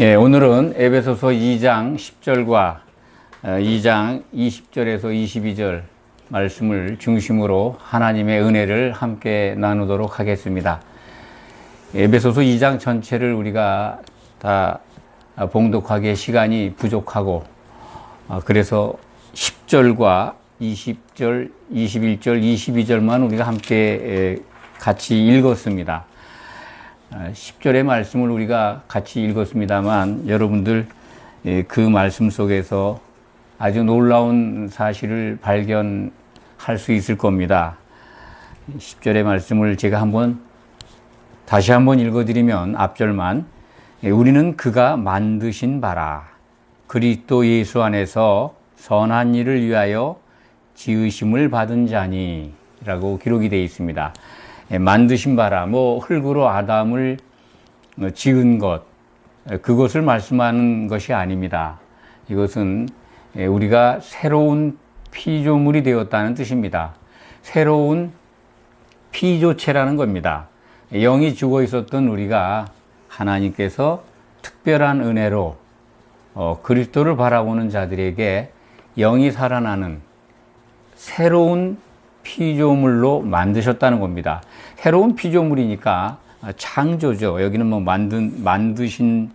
예, 오늘은 에베소서 2장 10절과 2장 20절에서 22절 말씀을 중심으로 하나님의 은혜를 함께 나누도록 하겠습니다. 에베소서 2장 전체를 우리가 다 봉독하기에 시간이 부족하고, 그래서 10절과 20절, 21절, 22절만 우리가 함께 같이 읽었습니다. 10절의 말씀을 우리가 같이 읽었습니다만, 여러분들 그 말씀 속에서 아주 놀라운 사실을 발견할 수 있을 겁니다. 10절의 말씀을 제가 다시 한번 읽어드리면, 앞절만, 우리는 그가 만드신 바라 그리스도 예수 안에서 선한 일을 위하여 지으심을 받은 자니 라고 기록이 되어 있습니다. 만드신 바라, 흙으로 아담을 지은 것, 그것을 말씀하는 것이 아닙니다. 이것은 우리가 새로운 피조물이 되었다는 뜻입니다. 새로운 피조체라는 겁니다. 영이 죽어 있었던 우리가 하나님께서 특별한 은혜로 그리스도를 바라보는 자들에게 영이 살아나는 새로운 피조물로 만드셨다는 겁니다. 새로운 피조물이니까 창조죠. 여기는 만드신,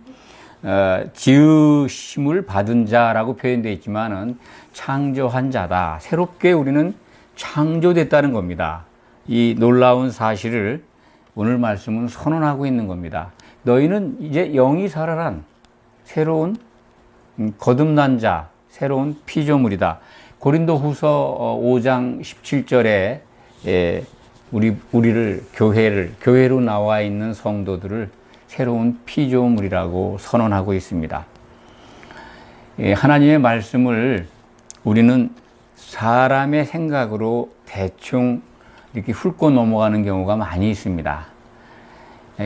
지으심을 받은 자라고 표현되어 있지만은 창조한 자다. 새롭게 우리는 창조됐다는 겁니다. 이 놀라운 사실을 오늘 말씀은 선언하고 있는 겁니다. 너희는 이제 영이 살아난 새로운 거듭난 자, 새로운 피조물이다. 고린도후서 5장 17절에 우리를 교회로 나와 있는 성도들을 새로운 피조물이라고 선언하고 있습니다. 하나님의 말씀을 우리는 사람의 생각으로 대충 이렇게 훑고 넘어가는 경우가 많이 있습니다.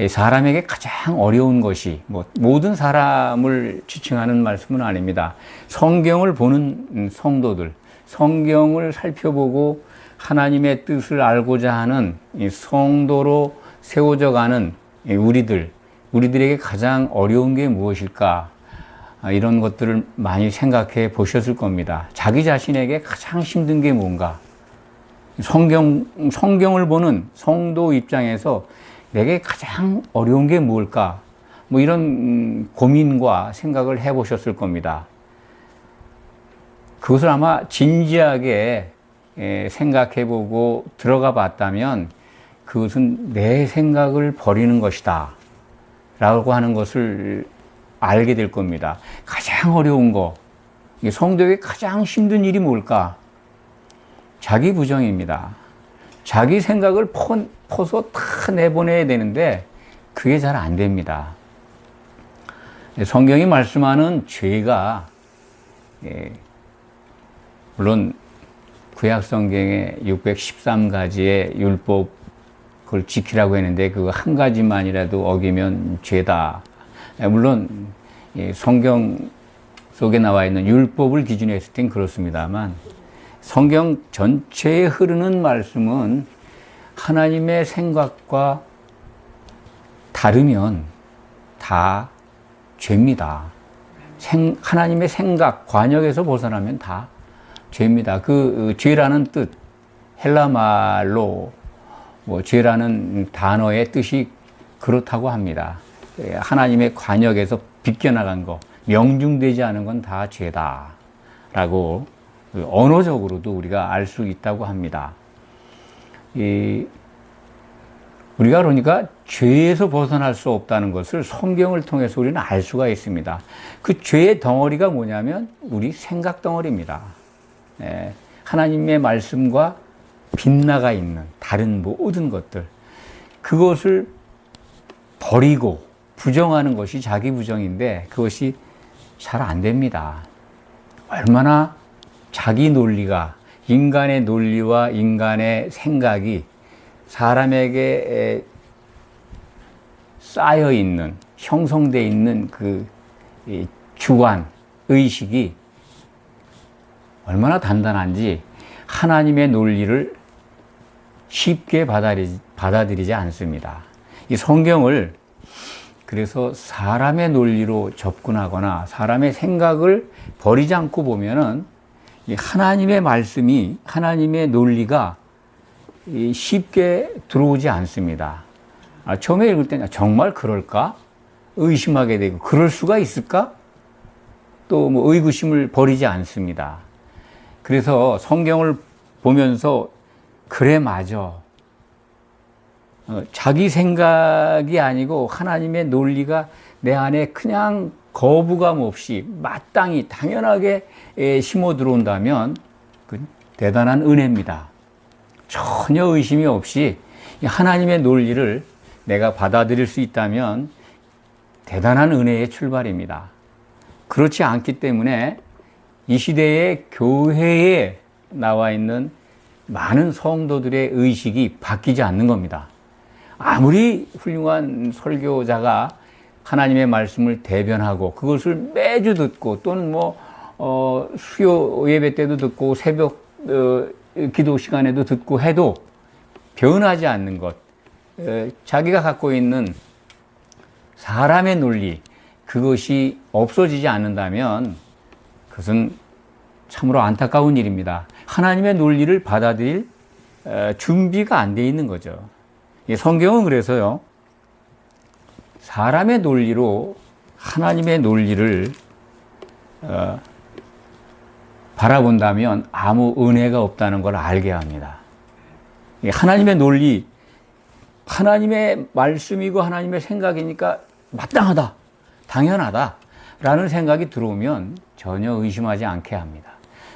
사람에게 가장 어려운 것이, 모든 사람을 지칭하는 말씀은 아닙니다. 성경을 보는 성도들, 성경을 살펴보고 하나님의 뜻을 알고자 하는 성도로 세워져 가는 우리들에게 가장 어려운 게 무엇일까? 이런 것들을 많이 생각해 보셨을 겁니다. 자기 자신에게 가장 힘든 게 뭔가? 성경을 보는 성도 입장에서 내게 가장 어려운 게 뭘까? 이런 고민과 생각을 해 보셨을 겁니다. 그것을 아마 진지하게 생각해 보고 들어가 봤다면, 그것은 내 생각을 버리는 것이다 라고 하는 것을 알게 될 겁니다. 가장 어려운 거, 성도에게 가장 힘든 일이 뭘까? 자기 부정입니다. 자기 생각을 퍼서 다 내보내야 되는데 그게 잘 안 됩니다. 성경이 말씀하는 죄가, 물론 구약성경에 613가지의 율법, 그걸 지키라고 했는데 그거 한 가지만이라도 어기면 죄다. 물론 성경 속에 나와 있는 율법을 기준으로 했을 땐 그렇습니다만, 성경 전체에 흐르는 말씀은 하나님의 생각과 다르면 다 죄입니다. 하나님의 생각, 관역에서 벗어나면 다 죄입니다. 그 죄라는 뜻, 헬라 말로 죄라는 단어의 뜻이 그렇다고 합니다. 하나님의 관역에서 비껴나간 거, 명중되지 않은 건 다 죄다라고 언어적으로도 우리가 알 수 있다고 합니다. 우리가 그러니까 죄에서 벗어날 수 없다는 것을 성경을 통해서 우리는 알 수가 있습니다. 그 죄의 덩어리가 뭐냐면 우리 생각 덩어리입니다. 하나님의 말씀과 빗나가 있는 다른 모든 것들, 그것을 버리고 부정하는 것이 자기 부정인데 그것이 잘 안 됩니다. 얼마나 자기 논리가, 인간의 논리와 인간의 생각이 사람에게 쌓여 있는, 형성되어 있는 그 주관, 의식이 얼마나 단단한지 하나님의 논리를 쉽게 받아들이지 않습니다. 이 성경을 그래서 사람의 논리로 접근하거나 사람의 생각을 버리지 않고 보면은 이 하나님의 말씀이, 하나님의 논리가 쉽게 들어오지 않습니다. 처음에 읽을 때는 정말 그럴까? 의심하게 되고, 그럴 수가 있을까? 또 뭐 의구심을 버리지 않습니다. 그래서 성경을 보면서 그래, 맞아. 자기 생각이 아니고 하나님의 논리가 내 안에 그냥 거부감 없이 마땅히 당연하게 심어 들어온다면 그 대단한 은혜입니다. 전혀 의심이 없이 하나님의 논리를 내가 받아들일 수 있다면 대단한 은혜의 출발입니다. 그렇지 않기 때문에 이 시대의 교회에 나와 있는 많은 성도들의 의식이 바뀌지 않는 겁니다. 아무리 훌륭한 설교자가 하나님의 말씀을 대변하고 그것을 매주 듣고 또는 수요 예배 때도 듣고 새벽 기도 시간에도 듣고 해도 변하지 않는 것, 자기가 갖고 있는 사람의 논리, 그것이 없어지지 않는다면 그것은 참으로 안타까운 일입니다. 하나님의 논리를 받아들일 준비가 안 돼 있는 거죠. 성경은 그래서요, 사람의 논리로 하나님의 논리를 바라본다면 아무 은혜가 없다는 걸 알게 합니다. 하나님의 논리, 하나님의 말씀이고 하나님의 생각이니까 마땅하다, 당연하다 라는 생각이 들어오면 전혀 의심하지 않게 합니다.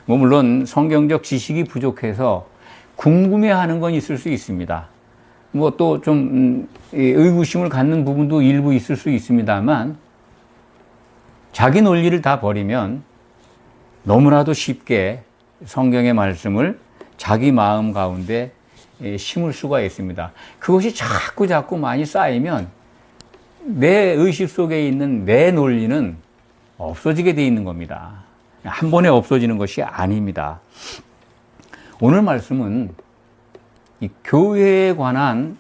물론 성경적 지식이 부족해서 궁금해하는 건 있을 수 있습니다. 또 좀 의구심을 갖는 부분도 일부 있을 수 있습니다만, 자기 논리를 다 버리면 너무나도 쉽게 성경의 말씀을 자기 마음 가운데 심을 수가 있습니다. 그것이 자꾸 많이 쌓이면 내 의식 속에 있는 내 논리는 없어지게 돼 있는 겁니다. 한 번에 없어지는 것이 아닙니다. 오늘 말씀은 이 교회에 관한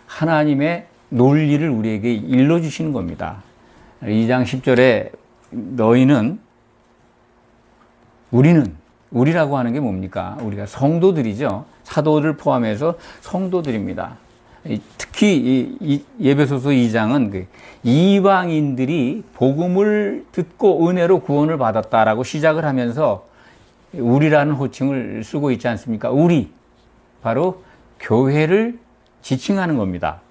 하나님의 논리를 우리에게 일러주시는 겁니다. 2장 10절에 우리라고 하는 게 뭡니까? 우리가 성도들이죠. 사도를 포함해서 성도들입니다. 특히 이 에베소서 2장은 이방인들이 복음을 듣고 은혜로 구원을 받았다라고 시작을 하면서 우리라는 호칭을 쓰고 있지 않습니까? 우리, 바로 교회를 지칭하는 겁니다.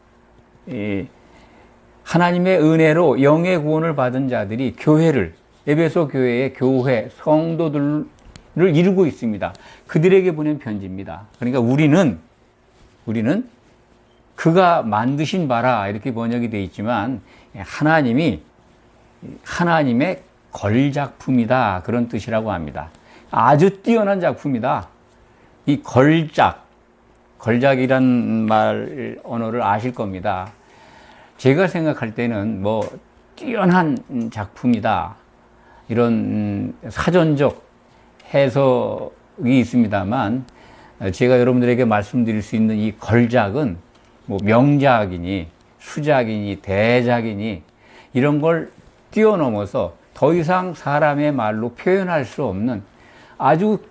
하나님의 은혜로 영의 구원을 받은 자들이 교회를, 에베소 교회의 교회, 성도들을 이루고 있습니다. 그들에게 보낸 편지입니다. 그러니까 우리는 그가 만드신 바라 이렇게 번역이 되어 있지만 하나님의 걸작품이다, 그런 뜻이라고 합니다. 아주 뛰어난 작품이다. 이 걸작이란 언어를 아실 겁니다. 제가 생각할 때는 뛰어난 작품이다, 이런 사전적 해석이 있습니다만, 제가 여러분들에게 말씀드릴 수 있는 이 걸작은 명작이니 수작이니 대작이니 이런 걸 뛰어넘어서 더 이상 사람의 말로 표현할 수 없는 아주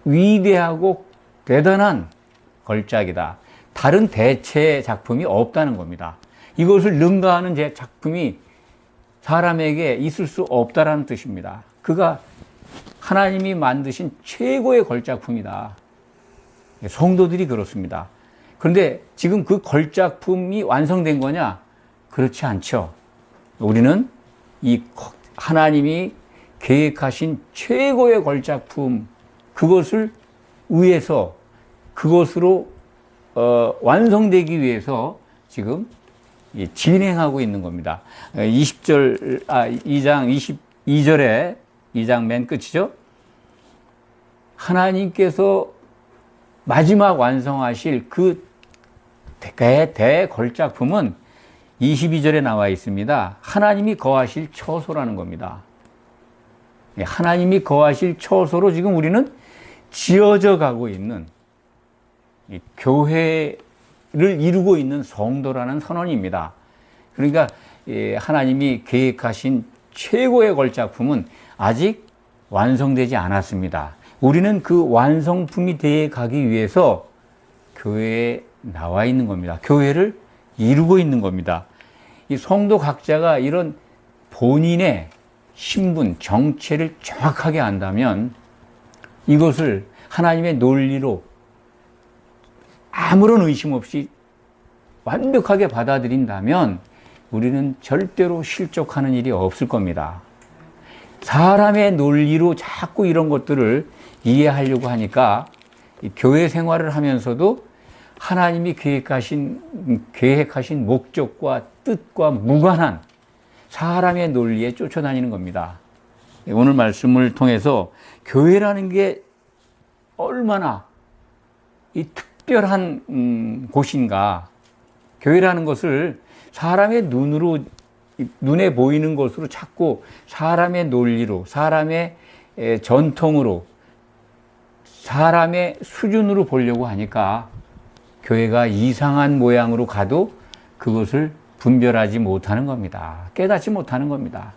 위대하고 대단한 걸작이다. 다른 대체 작품이 없다는 겁니다. 이것을 능가하는 작품이 사람에게 있을 수 없다라는 뜻입니다. 그가 하나님이 만드신 최고의 걸작품이다. 성도들이 그렇습니다. 그런데 지금 그 걸작품이 완성된 거냐? 그렇지 않죠. 우리는 이 하나님이 계획하신 최고의 걸작품, 그것을 위해서, 그것으로 완성되기 위해서 지금 진행하고 있는 겁니다. 2장 22절에, 2장 맨 끝이죠. 하나님께서 마지막 완성하실 그 대걸작품은 22절에 나와 있습니다. 하나님이 거하실 처소라는 겁니다. 하나님이 거하실 처소로 지금 우리는 지어져 가고 있는 교회를 이루고 있는 성도라는 선언입니다. 그러니까 하나님이 계획하신 최고의 걸작품은 아직 완성되지 않았습니다. 우리는 그 완성품이 되어 가기 위해서 교회에 나와 있는 겁니다. 교회를 이루고 있는 겁니다. 이 성도 각자가 이런 본인의 신분, 정체를 정확하게 안다면 이것을 하나님의 논리로 아무런 의심 없이 완벽하게 받아들인다면 우리는 절대로 실족하는 일이 없을 겁니다. 사람의 논리로 자꾸 이런 것들을 이해하려고 하니까 교회 생활을 하면서도 하나님이 계획하신 목적과 뜻과 무관한 사람의 논리에 쫓아다니는 겁니다. 오늘 말씀을 통해서 교회라는 게 얼마나 이 특별한 곳인가, 교회라는 것을 사람의 눈에 보이는 것으로 자꾸 사람의 논리로, 사람의 전통으로, 사람의 수준으로 보려고 하니까 교회가 이상한 모양으로 가도 그것을 분별하지 못하는 겁니다. 깨닫지 못하는 겁니다.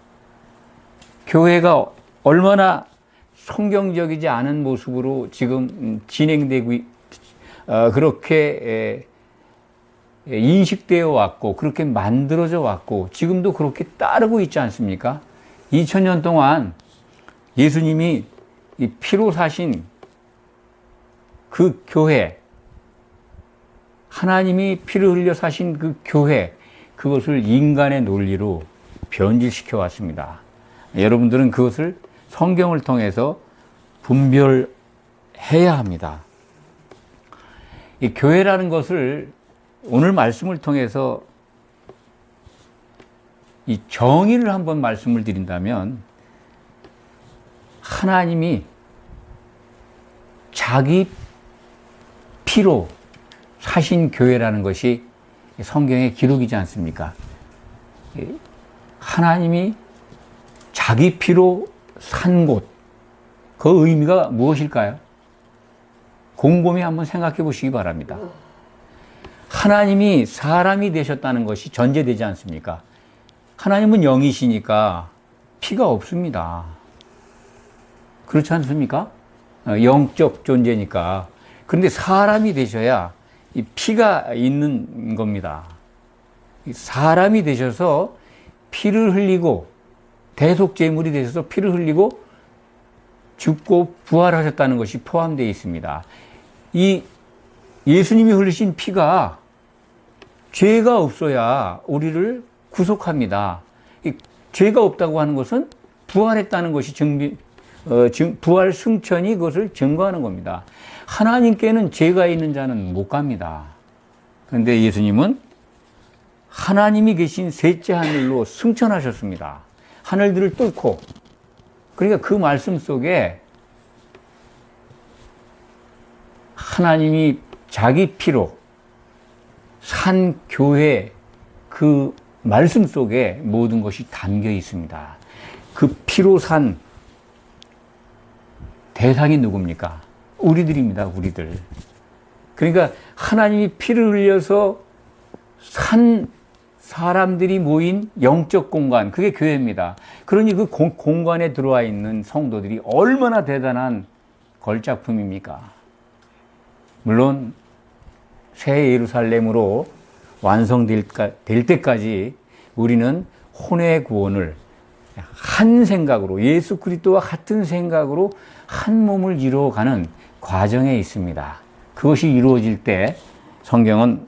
교회가 얼마나 성경적이지 않은 모습으로 지금 진행되고 그렇게 인식되어 왔고 그렇게 만들어져 왔고 지금도 그렇게 따르고 있지 않습니까? 2000년 동안 예수님이 이 피로 사신 그 교회, 하나님이 피를 흘려 사신 그 교회, 그것을 인간의 논리로 변질시켜 왔습니다. 여러분들은 그것을 성경을 통해서 분별해야 합니다. 이 교회라는 것을 오늘 말씀을 통해서 이 정의를 한번 말씀을 드린다면 하나님이 자기 피로 사신 교회라는 것이 성경의 기록이지 않습니까? 하나님이 자기 피로 산 곳, 그 의미가 무엇일까요? 곰곰이 한번 생각해 보시기 바랍니다. 하나님이 사람이 되셨다는 것이 전제되지 않습니까? 하나님은 영이시니까 피가 없습니다. 그렇지 않습니까? 영적 존재니까. 그런데 사람이 되셔야 이 피가 있는 겁니다. 사람이 되셔서 피를 흘리고 대속제물이 되셔서 피를 흘리고 죽고 부활하셨다는 것이 포함되어 있습니다. 이 예수님이 흘리신 피가 죄가 없어야 우리를 구속합니다. 죄가 없다고 하는 것은 부활했다는 것이 부활 승천이 그것을 증거하는 겁니다. 하나님께는 죄가 있는 자는 못 갑니다. 그런데 예수님은 하나님이 계신 셋째 하늘로 승천하셨습니다. 하늘들을 뚫고. 그러니까 그 말씀 속에 하나님이 자기 피로 산 교회 그 말씀 속에 모든 것이 담겨 있습니다. 그 피로 산 대상이 누굽니까? 우리들입니다, 우리들. 그러니까 하나님이 피를 흘려서 산 사람들이 모인 영적 공간, 그게 교회입니다. 그러니 그 공간에 들어와 있는 성도들이 얼마나 대단한 걸작품입니까? 물론 새 예루살렘으로 완성될 때까지 우리는 혼의 구원을 한 생각으로, 예수 그리스도와 같은 생각으로 한 몸을 이루어가는 과정에 있습니다. 그것이 이루어질 때 성경은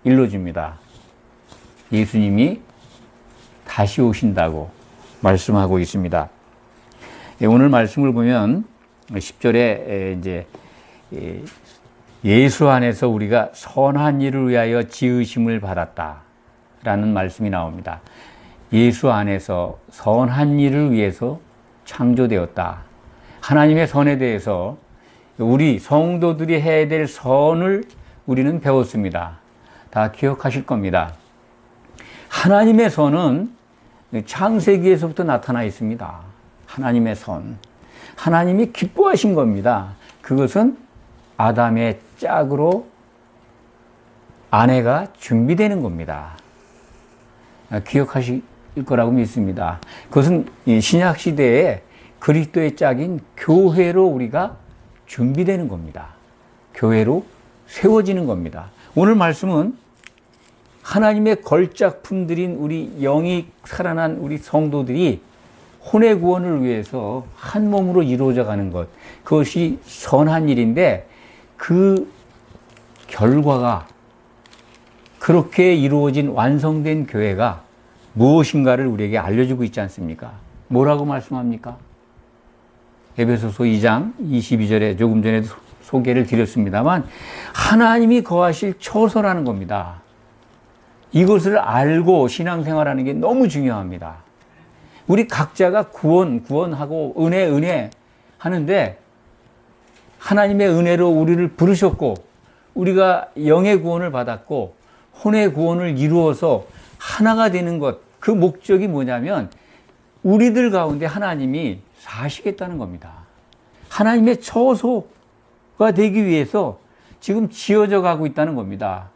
일러줍니다. 예수님이 다시 오신다고 말씀하고 있습니다. 오늘 말씀을 보면 10절에 이제 예수 안에서 우리가 선한 일을 위하여 지으심을 받았다라는 말씀이 나옵니다. 예수 안에서 선한 일을 위해서 창조되었다. 하나님의 선에 대해서 우리 성도들이 해야 될 선을 우리는 배웠습니다. 다 기억하실 겁니다. 하나님의 선은 창세기에서부터 나타나 있습니다. 하나님의 선. 하나님이 기뻐하신 겁니다. 그것은 아담의 짝으로 아내가 준비되는 겁니다. 기억하실 거라고 믿습니다. 그것은 신약 시대에 그리스도의 짝인 교회로 우리가 준비되는 겁니다. 교회로 세워지는 겁니다. 오늘 말씀은 하나님의 걸작품들인 우리 영이 살아난 우리 성도들이 혼의 구원을 위해서 한 몸으로 이루어져 가는 것, 그것이 선한 일인데 그 결과가 그렇게 이루어진 완성된 교회가 무엇인가를 우리에게 알려주고 있지 않습니까? 뭐라고 말씀합니까? 에베소서 2장 22절에 조금 전에도 소개를 드렸습니다만 하나님이 거하실 처소라는 겁니다. 이것을 알고 신앙생활하는 게 너무 중요합니다. 우리 각자가 구원하고 은혜 하는데 하나님의 은혜로 우리를 부르셨고 우리가 영의 구원을 받았고 혼의 구원을 이루어서 하나가 되는 것, 그 목적이 뭐냐면 우리들 가운데 하나님이 사시겠다는 겁니다. 하나님의 처소가 되기 위해서 지금 지어져 가고 있다는 겁니다.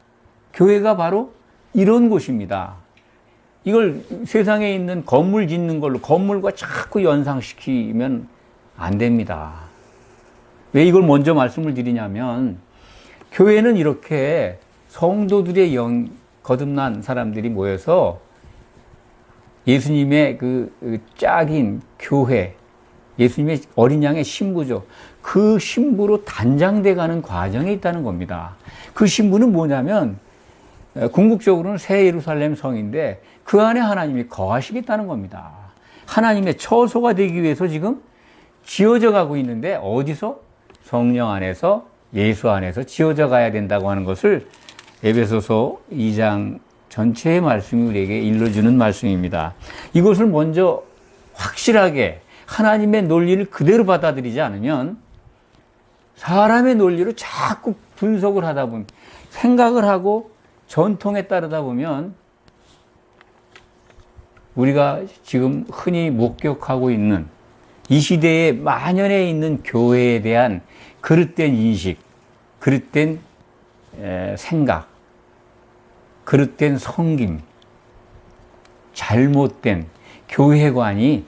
교회가 바로 이런 곳입니다. 이걸 세상에 있는 건물 짓는 걸로 건물과 자꾸 연상시키면 안 됩니다. 왜 이걸 먼저 말씀을 드리냐면 교회는 이렇게 성도들의 거듭난 사람들이 모여서 예수님의 그 짝인 교회, 예수님의 어린 양의 신부죠. 그 신부로 단장돼 가는 과정에 있다는 겁니다. 그 신부는 뭐냐면 궁극적으로는 새 예루살렘 성인데 그 안에 하나님이 거하시겠다는 겁니다. 하나님의 처소가 되기 위해서 지금 지어져 가고 있는데 어디서? 성령 안에서, 예수 안에서 지어져 가야 된다고 하는 것을 에베소서 2장 전체의 말씀이 우리에게 일러주는 말씀입니다. 이것을 먼저 확실하게 하나님의 논리를 그대로 받아들이지 않으면 사람의 논리로 자꾸 분석을 하다 보면 생각을 하고 전통에 따르다 보면 우리가 지금 흔히 목격하고 있는 이 시대에 만연해 있는 교회에 대한 그릇된 인식, 그릇된 생각, 그릇된 섬김, 잘못된 교회관이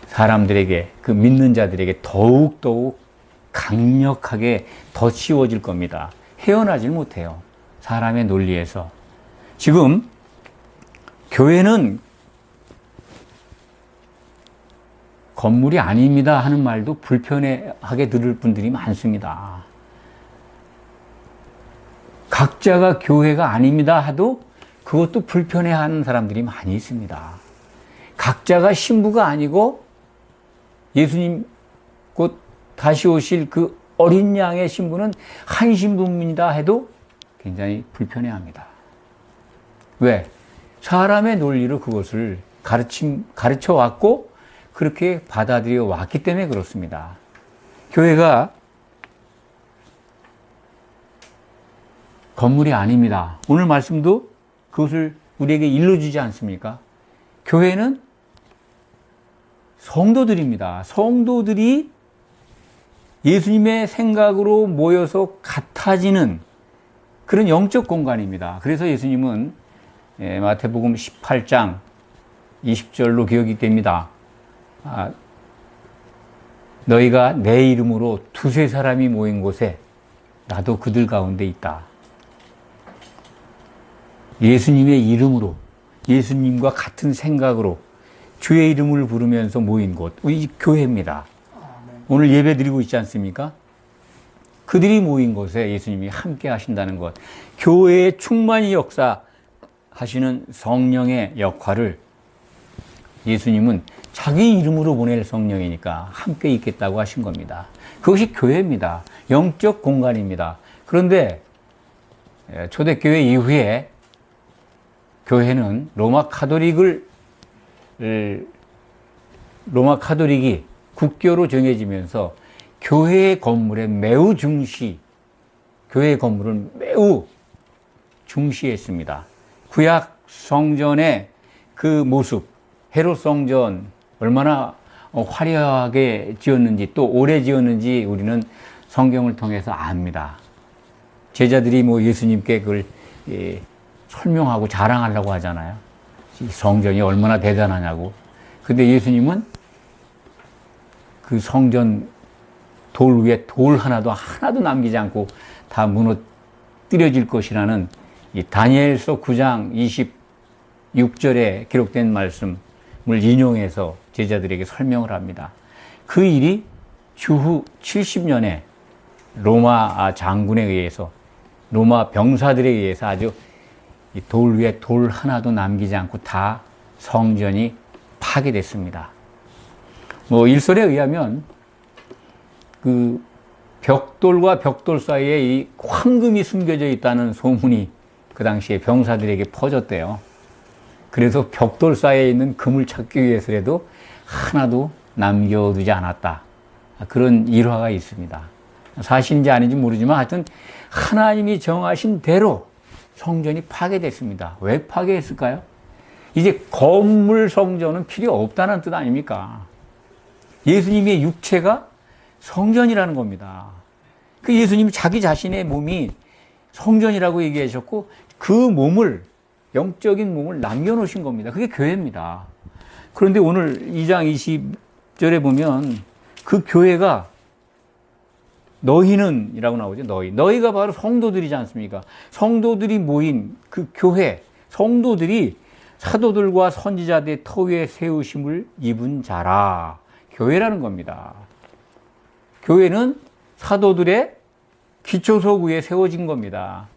사람들에게, 그 믿는 자들에게 더욱더욱 강력하게 더 씌워질 겁니다. 헤어나질 못해요. 사람의 논리에서. 지금 교회는 건물이 아닙니다 하는 말도 불편해하게 들을 분들이 많습니다. 각자가 교회가 아닙니다 하도 그것도 불편해하는 사람들이 많이 있습니다. 각자가 신부가 아니고 예수님 곧 다시 오실 그 어린 양의 신부는 한 신부입니다 해도 굉장히 불편해합니다. 왜? 사람의 논리로 그것을 가르쳐 왔고 그렇게 받아들여 왔기 때문에 그렇습니다. 교회가 건물이 아닙니다. 오늘 말씀도 그것을 우리에게 일러주지 않습니까? 교회는 성도들입니다. 성도들이 예수님의 생각으로 모여서 같아지는 그런 영적 공간입니다. 그래서 예수님은 마태복음 18장 20절로 기억이 됩니다. 너희가 내 이름으로 두세 사람이 모인 곳에 나도 그들 가운데 있다. 예수님의 이름으로, 예수님과 같은 생각으로 주의 이름을 부르면서 모인 곳, 이 교회입니다. 오늘 예배 드리고 있지 않습니까? 그들이 모인 곳에 예수님이 함께 하신다는 것, 교회에 충만히 역사하시는 성령의 역할을 예수님은 자기 이름으로 보낼 성령이니까 함께 있겠다고 하신 겁니다. 그것이 교회입니다. 영적 공간입니다. 그런데 초대교회 이후에 교회는 로마 카톨릭이 국교로 정해지면서 교회의 건물에 매우 교회의 건물을 매우 중시했습니다. 구약 성전의 그 모습, 헤롯 성전 얼마나 화려하게 지었는지 또 오래 지었는지 우리는 성경을 통해서 압니다. 제자들이 뭐 예수님께 그걸 설명하고 자랑하려고 하잖아요. 이 성전이 얼마나 대단하냐고. 근데 예수님은 그 성전 돌 위에 돌 하나도 남기지 않고 다 무너뜨려질 것이라는 이 다니엘서 9장 26절에 기록된 말씀을 인용해서 제자들에게 설명을 합니다. 그 일이 주후 70년에 로마 장군에 의해서, 로마 병사들에 의해서 아주 돌 위에 돌 하나도 남기지 않고 다 성전이 파괴됐습니다. 뭐 일설에 의하면 그 벽돌과 벽돌 사이에 이 황금이 숨겨져 있다는 소문이 그 당시에 병사들에게 퍼졌대요. 그래서 벽돌 사이에 있는 금을 찾기 위해서라도 하나도 남겨두지 않았다. 그런 일화가 있습니다. 사실인지 아닌지 모르지만 하여튼 하나님이 정하신 대로 성전이 파괴됐습니다. 왜 파괴했을까요? 이제 건물 성전은 필요 없다는 뜻 아닙니까? 예수님의 육체가 성전이라는 겁니다. 그 예수님이 자기 자신의 몸이 성전이라고 얘기하셨고 그 몸을, 영적인 몸을 남겨놓으신 겁니다. 그게 교회입니다. 그런데 오늘 2장 20절에 보면 그 교회가 너희는 이라고 나오죠. 너희가 바로 성도들이지 않습니까? 성도들이 모인 그 교회, 성도들이 사도들과 선지자들의 터 위에 세우심을 입은 자라. 교회라는 겁니다. 교회는 사도들의 기초석 위에 세워진 겁니다.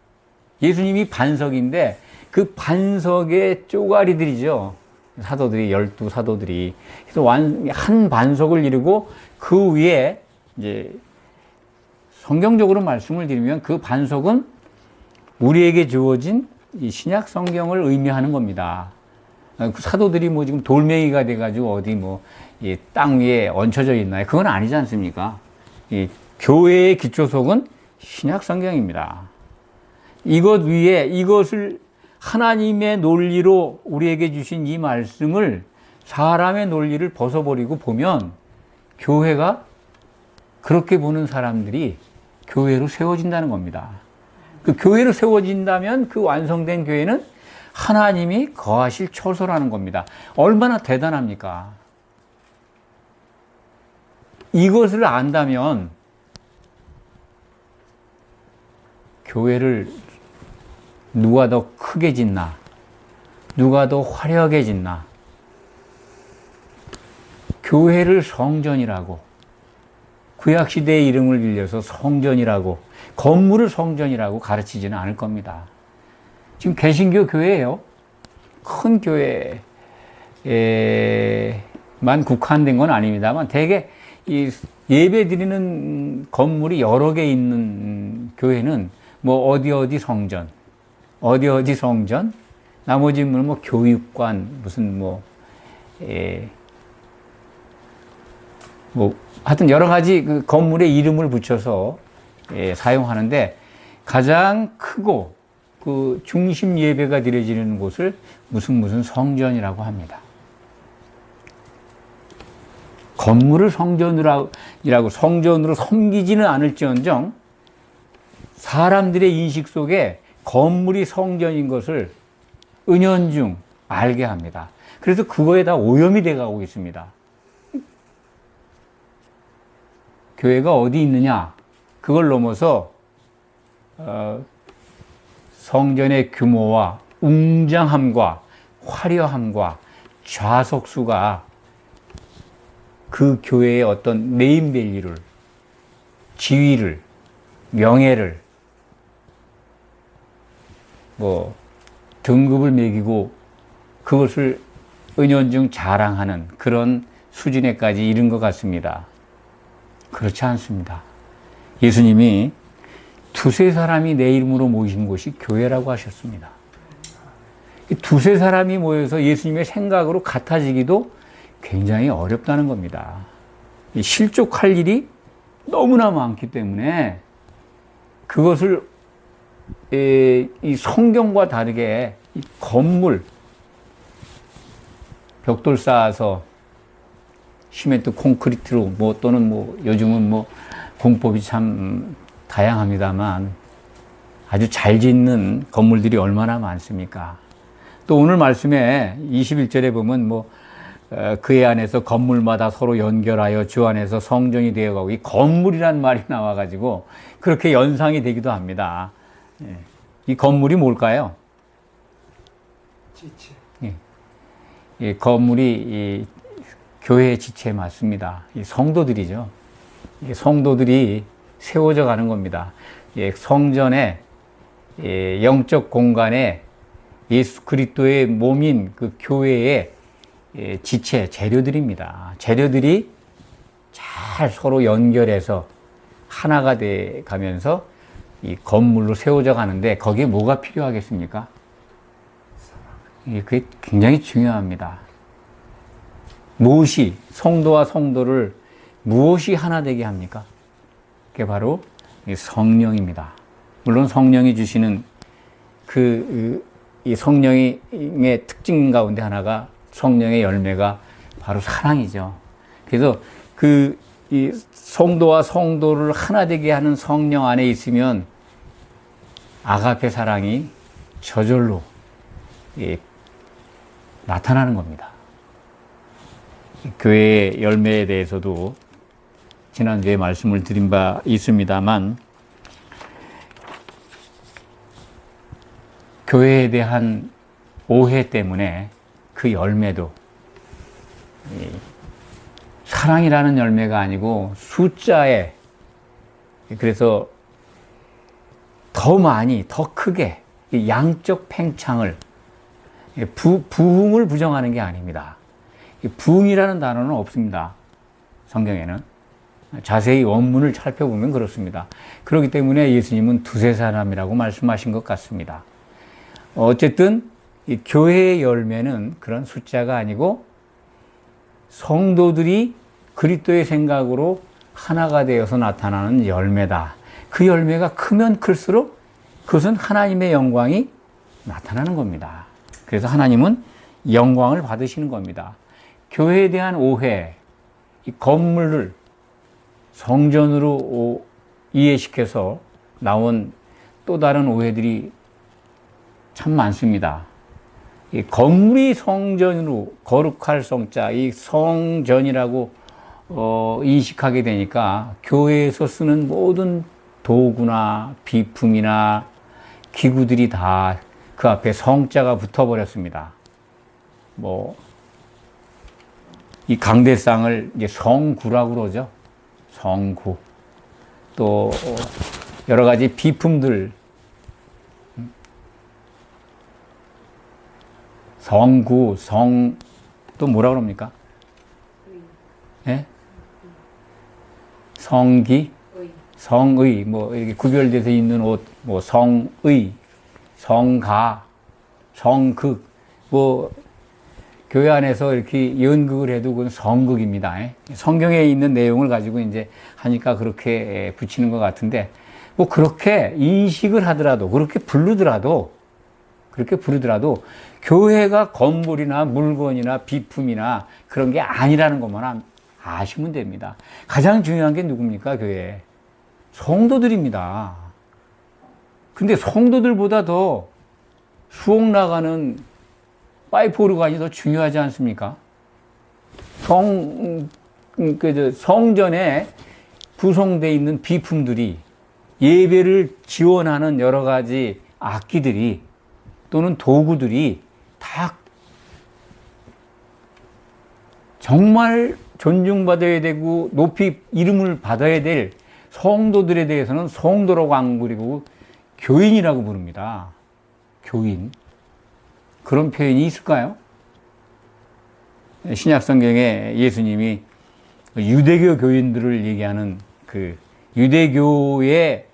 예수님이 반석인데 그 반석의 쪼가리들이죠. 사도들이, 12사도들이. 그래서 한 반석을 이루고 그 위에 이제 성경적으로 말씀을 드리면 그 반석은 우리에게 주어진 이 신약 성경을 의미하는 겁니다. 그 사도들이 뭐 지금 돌멩이가 돼가지고 어디 뭐 땅 위에 얹혀져 있나요? 그건 아니지 않습니까? 이 교회의 기초석은 신약 성경입니다. 이것 위에 이것을 하나님의 논리로 우리에게 주신 이 말씀을 사람의 논리를 벗어버리고 보면 교회가, 그렇게 보는 사람들이 교회로 세워진다는 겁니다. 그 교회로 세워진다면 그 완성된 교회는 하나님이 거하실 처소라는 겁니다. 얼마나 대단합니까? 이것을 안다면 교회를 누가 더 크게 짓나? 누가 더 화려하게 짓나? 교회를 성전이라고, 구약시대의 이름을 빌려서 성전이라고, 건물을 성전이라고 가르치지는 않을 겁니다. 지금 개신교 교회예요. 큰 교회에만 국한된 건 아닙니다만 대개 이 예배 드리는 건물이 여러 개 있는 교회는 뭐 어디 성전, 어디 성전, 나머지는 뭐 교육관, 무슨 뭐 하여튼 여러 가지 그 건물에 이름을 붙여서 사용하는데 가장 크고 그 중심 예배가 드려지는 곳을 무슨 성전이라고 합니다. 건물을 성전으로 섬기지는 않을지언정 사람들의 인식 속에 건물이 성전인 것을 은연중 알게 합니다. 그래서 그거에 다 오염이 돼가고 있습니다. 교회가 어디 있느냐? 그걸 넘어서 성전의 규모와 웅장함과 화려함과 좌석수가 그 교회의 어떤 네임밸류를, 지위를, 명예를, 뭐 등급을 매기고 그것을 은연중 자랑하는 그런 수준에까지 이른 것 같습니다. 그렇지 않습니다. 예수님이 두세 사람이 내 이름으로 모이신 곳이 교회라고 하셨습니다. 두세 사람이 모여서 예수님의 생각으로 같아지기도 굉장히 어렵다는 겁니다. 실족할 일이 너무나 많기 때문에 그것을 이 성경과 다르게 이 건물, 벽돌 쌓아서 시멘트 콘크리트로 또는 요즘은 공법이 참 다양합니다만 아주 잘 짓는 건물들이 얼마나 많습니까? 또 오늘 말씀에 21절에 보면 그의 안에서 건물마다 서로 연결하여 주 안에서 성전이 되어가고, 이 건물이란 말이 나와가지고 그렇게 연상이 되기도 합니다. 이 건물이 뭘까요? 지체. 이 건물이 이 교회의 지체 맞습니다. 이 성도들이죠. 이 성도들이 세워져 가는 겁니다. 성전에, 영적 공간에 예수 그리스도의 몸인 그 교회의 지체, 재료들입니다. 재료들이 잘 서로 연결해서 하나가 돼 가면서 이 건물로 세워져 가는데, 거기에 뭐가 필요하겠습니까? 그게 굉장히 중요합니다. 무엇이, 성도와 성도를 무엇이 하나 되게 합니까? 그게 바로 성령입니다. 물론 성령이 주시는 이 성령의 특징 가운데 하나가, 성령의 열매가 바로 사랑이죠. 그래서 이 성도와 성도를 하나 되게 하는 성령 안에 있으면 아가페 사랑이 저절로 나타나는 겁니다. 교회의 열매에 대해서도 지난주에 말씀을 드린 바 있습니다만, 교회에 대한 오해 때문에 그 열매도 사랑이라는 열매가 아니고 숫자에, 그래서 더 많이, 더 크게 양적 팽창을, 부흥을 부정하는 게 아닙니다. 부흥이라는 단어는 없습니다. 성경에는. 자세히 원문을 살펴보면 그렇습니다. 그렇기 때문에 예수님은 두세 사람이라고 말씀하신 것 같습니다. 어쨌든 이 교회의 열매는 그런 숫자가 아니고 성도들이 그리스도의 생각으로 하나가 되어서 나타나는 열매다. 그 열매가 크면 클수록 그것은 하나님의 영광이 나타나는 겁니다. 그래서 하나님은 영광을 받으시는 겁니다. 교회에 대한 오해, 이 건물을 성전으로 이해시켜서 나온 또 다른 오해들이 참 많습니다. 이 건물이 성전으로, 거룩할 성자, 이 성전이라고 인식하게 되니까 교회에서 쓰는 모든 도구나 비품이나 기구들이 다 그 앞에 성자가 붙어버렸습니다. 이 강대상을 이제 성구라고 그러죠. 성구. 또 여러 가지 비품들, 성구, 또 뭐라 그럽니까? 예? 성기, 성의, 이렇게 구별돼서 있는 옷, 성의, 성가, 성극, 교회 안에서 이렇게 연극을 해도 그건 성극입니다. 성경에 있는 내용을 가지고 이제 하니까 그렇게 붙이는 것 같은데, 그렇게 인식을 하더라도, 그렇게 부르더라도, 교회가 건물이나 물건이나 비품이나 그런 게 아니라는 것만 아시면 됩니다. 가장 중요한 게 누굽니까, 교회에? 성도들입니다. 근데 성도들보다 더 수억 나가는 파이프 오르간이 더 중요하지 않습니까? 성전에 구성되어 있는 비품들이, 예배를 지원하는 여러 가지 악기들이 또는 도구들이 다 정말 존중받아야 되고 높이 이름을 받아야 될 성도들에 대해서는 성도라고 안 부르고 교인이라고 부릅니다. 교인. 그런 표현이 있을까요? 신약 성경에 예수님이 유대교 교인들을 얘기하는 그 유대교에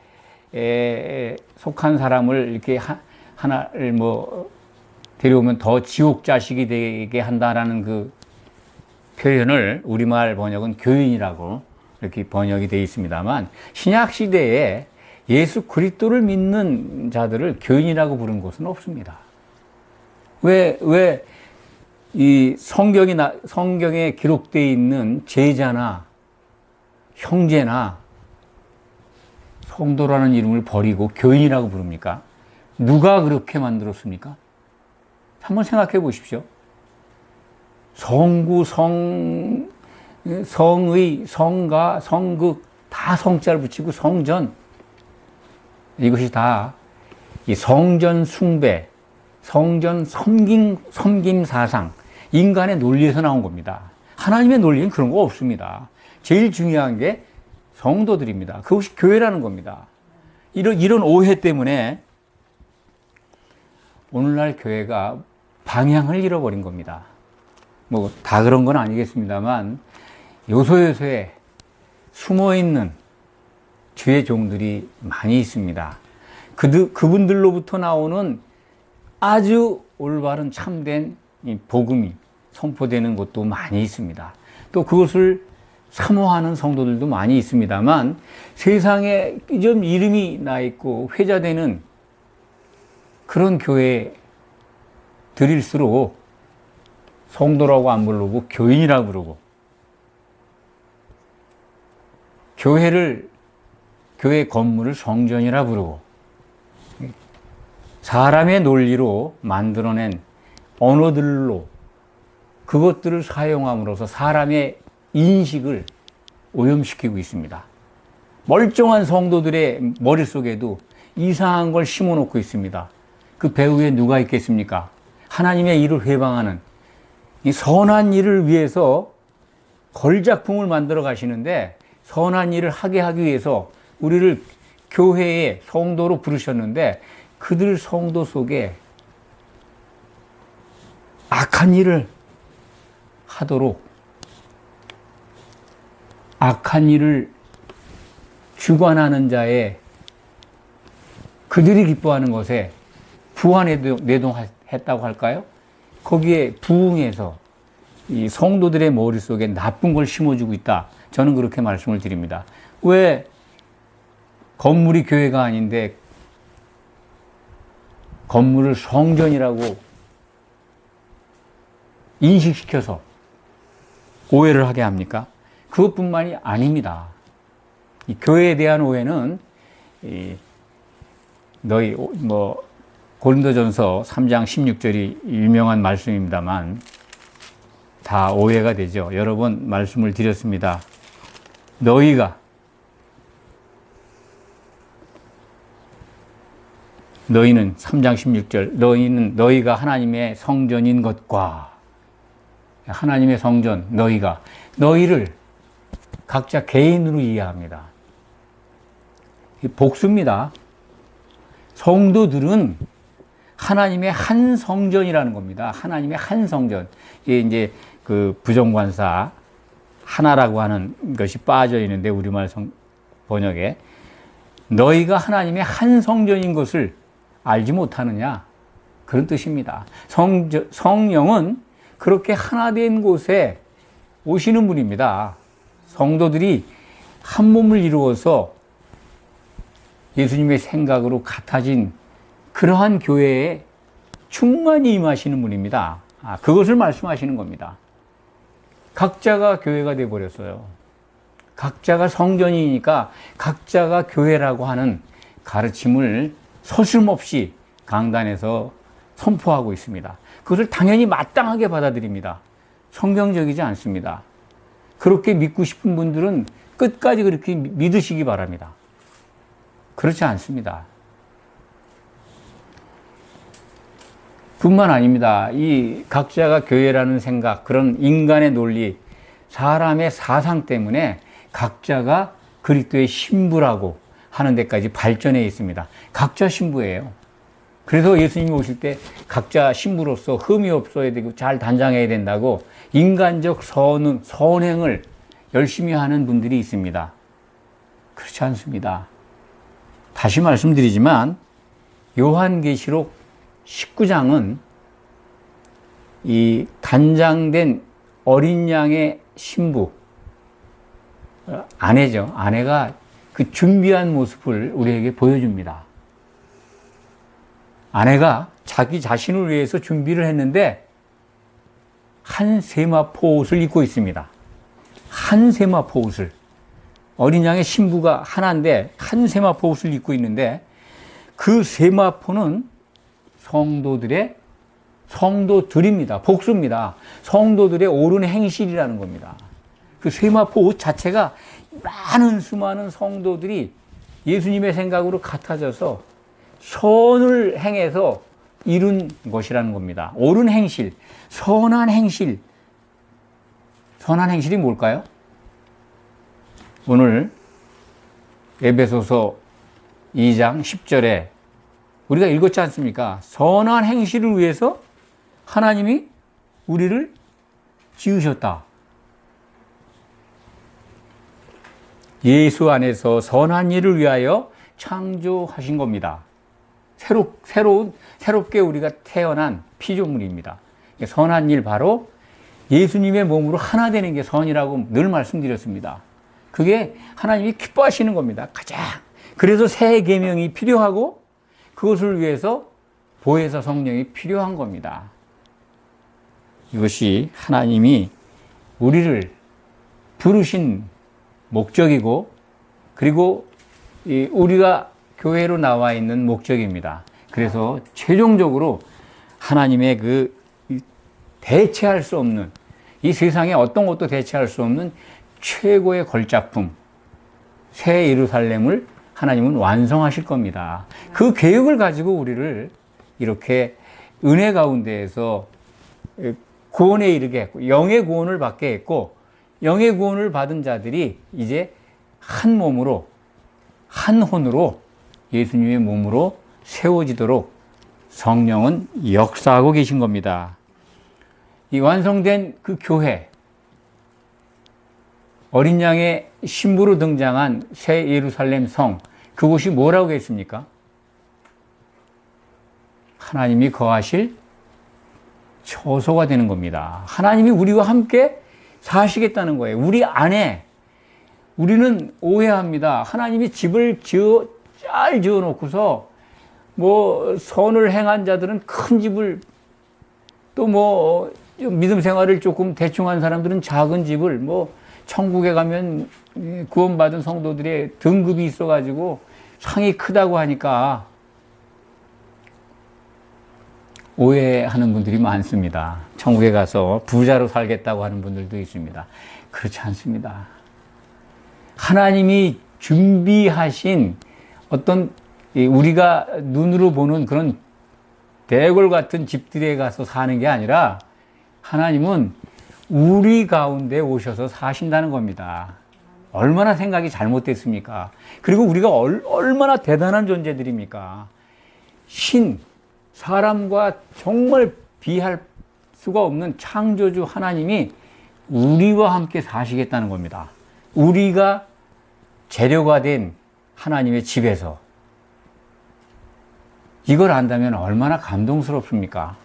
속한 사람을 이렇게 하나를 데려오면 더 지옥 자식이 되게 한다라는 그 표현을 우리말 번역은 교인이라고 이렇게 번역이 되어 있습니다만, 신약 시대에 예수 그리스도를 믿는 자들을 교인이라고 부른 곳은 없습니다. 왜 이 성경에 기록되어 있는 제자나 형제나 성도라는 이름을 버리고 교인이라고 부릅니까? 누가 그렇게 만들었습니까? 한번 생각해 보십시오. 성구, 성의, 성가, 성극 다 성자를 붙이고 성전, 이것이 다 이 성전 숭배, 성전 섬김 사상, 인간의 논리에서 나온 겁니다. 하나님의 논리는 그런 거 없습니다. 제일 중요한 게 성도들입니다. 그것이 교회라는 겁니다. 이런 오해 때문에 오늘날 교회가 방향을 잃어버린 겁니다. 뭐 다 그런 건 아니겠습니다만 요소요소에 숨어있는 주의 종들이 많이 있습니다. 그분들로부터 나오는 아주 올바른 참된 복음이 선포되는 곳도 많이 있습니다. 또 그것을 사모하는 성도들도 많이 있습니다만 세상에 좀 이름이 나 있고 회자되는 그런 교회들일수록 성도라고 안 부르고 교인이라고 부르고, 교회 건물을 성전이라 부르고, 사람의 논리로 만들어낸 언어들로 그것들을 사용함으로써 사람의 인식을 오염시키고 있습니다. 멀쩡한 성도들의 머릿속에도 이상한 걸 심어놓고 있습니다. 그 배후에 누가 있겠습니까? 하나님의 일을 회방하는 이 선한 일을 위해서 걸작품을 만들어 가시는데, 선한 일을 하게 하기 위해서 우리를 교회의 성도로 부르셨는데 그들 성도 속에 악한 일을 하도록, 악한 일을 주관하는 자의, 그들이 기뻐하는 것에 부안내동했다고 할까요? 거기에 부응해서 이 성도들의 머릿속에 나쁜 걸 심어주고 있다. 저는 그렇게 말씀을 드립니다. 왜 건물이 교회가 아닌데 건물을 성전이라고 인식시켜서 오해를 하게 합니까? 그것뿐만이 아닙니다. 이 교회에 대한 오해는 고린도전서 3장 16절이 유명한 말씀입니다만 다 오해가 되죠. 여러 번 말씀을 드렸습니다. 너희는 3장 16절 너희가 하나님의 성전인 것과, 하나님의 성전 너희를 각자 개인으로 이해합니다. 복수입니다. 성도들은 하나님의 한 성전이라는 겁니다. 하나님의 한 성전. 이게 이제 그 부정관사 하나라고 하는 것이 빠져 있는데 우리말 번역에 너희가 하나님의 한 성전인 것을 알지 못하느냐, 그런 뜻입니다. 성령은 그렇게 하나 된 곳에 오시는 분입니다. 성도들이 한 몸을 이루어서 예수님의 생각으로 같아진 그러한 교회에 충만히 임하시는 분입니다. 그것을 말씀하시는 겁니다. 각자가 교회가 되어버렸어요. 각자가 성전이니까 각자가 교회라고 하는 가르침을 서슴없이 강단에서 선포하고 있습니다. 그것을 당연히 마땅하게 받아들입니다. 성경적이지 않습니다. 그렇게 믿고 싶은 분들은 끝까지 그렇게 믿으시기 바랍니다. 그렇지 않습니다. 뿐만 아닙니다. 이 각자가 교회라는 생각, 그런 인간의 논리, 사람의 사상 때문에 각자가 그리스도의 신부라고 하는 데까지 발전해 있습니다. 각자 신부예요. 그래서 예수님이 오실 때 각자 신부로서 흠이 없어야 되고 잘 단장해야 된다고 인간적 선행을 열심히 하는 분들이 있습니다. 그렇지 않습니다. 다시 말씀드리지만 요한계시록 19장은 이 단장된 어린 양의 신부, 아내죠. 아내가 그 준비한 모습을 우리에게 보여줍니다. 아내가 자기 자신을 위해서 준비를 했는데 한 세마포 옷을 입고 있습니다. 한 세마포 옷을. 어린 양의 신부가 하나인데 한 세마포 옷을 입고 있는데 그 세마포는 성도들입니다. 복수입니다. 성도들의 옳은 행실이라는 겁니다. 그 세마포 옷 자체가 수많은 성도들이 예수님의 생각으로 같아져서 선을 행해서 이룬 것이라는 겁니다. 옳은 행실, 선한 행실. 선한 행실이 뭘까요? 오늘 에베소서 2장 10절에 우리가 읽었지 않습니까? 선한 행실을 위해서 하나님이 우리를 지으셨다. 예수 안에서 선한 일을 위하여 창조하신 겁니다. 새롭게 우리가 태어난 피조물입니다. 선한 일, 바로 예수님의 몸으로 하나 되는 게 선이라고 늘 말씀드렸습니다. 그게 하나님이 기뻐하시는 겁니다. 가장. 그래서 새 계명이 필요하고 그것을 위해서 보혜사 성령이 필요한 겁니다. 이것이 하나님이 우리를 부르신 목적이고, 그리고 우리가 교회로 나와 있는 목적입니다. 그래서 최종적으로 하나님의 그 대체할 수 없는, 이 세상에 어떤 것도 대체할 수 없는 최고의 걸작품, 새 예루살렘을 하나님은 완성하실 겁니다. 그 계획을 가지고 우리를 이렇게 은혜 가운데에서 구원에 이르게 했고, 영의 구원을 받게 했고, 영의 구원을 받은 자들이 이제 한 몸으로, 한 혼으로 예수님의 몸으로 세워지도록 성령은 역사하고 계신 겁니다. 이 완성된 그 교회, 어린 양의 신부로 등장한 새 예루살렘 성, 그곳이 뭐라고 했습니까? 하나님이 거하실 처소가 되는 겁니다. 하나님이 우리와 함께 사시겠다는 거예요. 우리 안에. 우리는 오해합니다. 하나님이 집을 잘 지어 놓고서 선을 행한 자들은 큰 집을, 또 믿음 생활을 조금 대충 한 사람들은 작은 집을, 천국에 가면 구원받은 성도들의 등급이 있어가지고 상이 크다고 하니까 오해하는 분들이 많습니다. 천국에 가서 부자로 살겠다고 하는 분들도 있습니다. 그렇지 않습니다. 하나님이 준비하신 어떤 우리가 눈으로 보는 그런 대궐 같은 집들에 가서 사는 게 아니라 하나님은 우리 가운데 오셔서 사신다는 겁니다. 얼마나 생각이 잘못됐습니까? 그리고 우리가 얼마나 대단한 존재들입니까? 사람과 정말 비할 수가 없는 창조주 하나님이 우리와 함께 사시겠다는 겁니다. 우리가 재료가 된 하나님의 집에서. 이걸 안다면 얼마나 감동스럽습니까?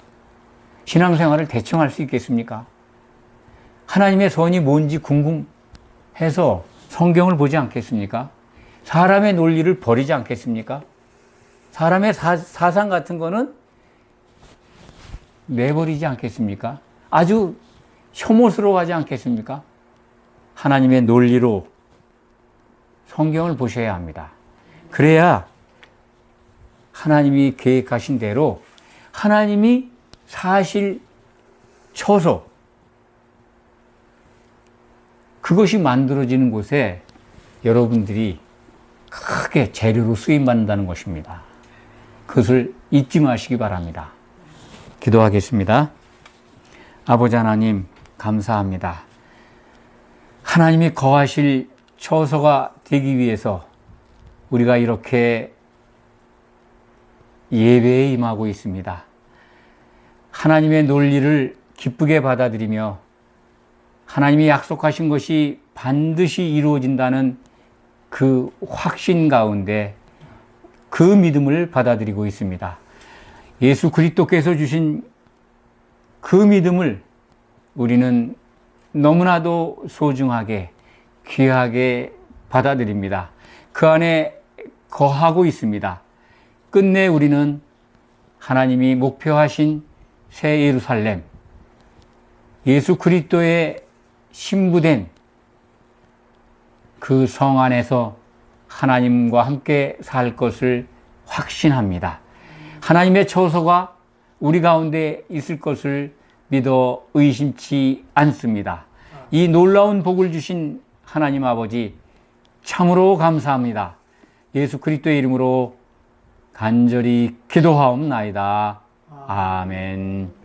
신앙생활을 대충 할 수 있겠습니까? 하나님의 선이 뭔지 궁금해서 성경을 보지 않겠습니까? 사람의 논리를 버리지 않겠습니까? 사람의 사상 같은 거는 내버리지 않겠습니까? 아주 혐오스러워하지 않겠습니까? 하나님의 논리로 성경을 보셔야 합니다. 그래야 하나님이 계획하신 대로 하나님이 사실 처소, 그것이 만들어지는 곳에 여러분들이 크게 재료로 쓰임받는다는 것입니다. 그것을 잊지 마시기 바랍니다. 기도하겠습니다. 아버지 하나님, 감사합니다. 하나님이 거하실 처소가 되기 위해서 우리가 이렇게 예배에 임하고 있습니다. 하나님의 논리를 기쁘게 받아들이며 하나님이 약속하신 것이 반드시 이루어진다는 그 확신 가운데 그 믿음을 받아들이고 있습니다. 예수 그리스도께서 주신 그 믿음을 우리는 너무나도 소중하게, 귀하게 받아들입니다. 그 안에 거하고 있습니다. 끝내 우리는 하나님이 목표하신 새 예루살렘, 예수 그리스도의 신부된 그 성 안에서 하나님과 함께 살 것을 확신합니다. 하나님의 처소가 우리 가운데 있을 것을 믿어 의심치 않습니다. 이 놀라운 복을 주신 하나님 아버지 참으로 감사합니다. 예수 그리스도의 이름으로 간절히 기도하옵나이다. 아멘.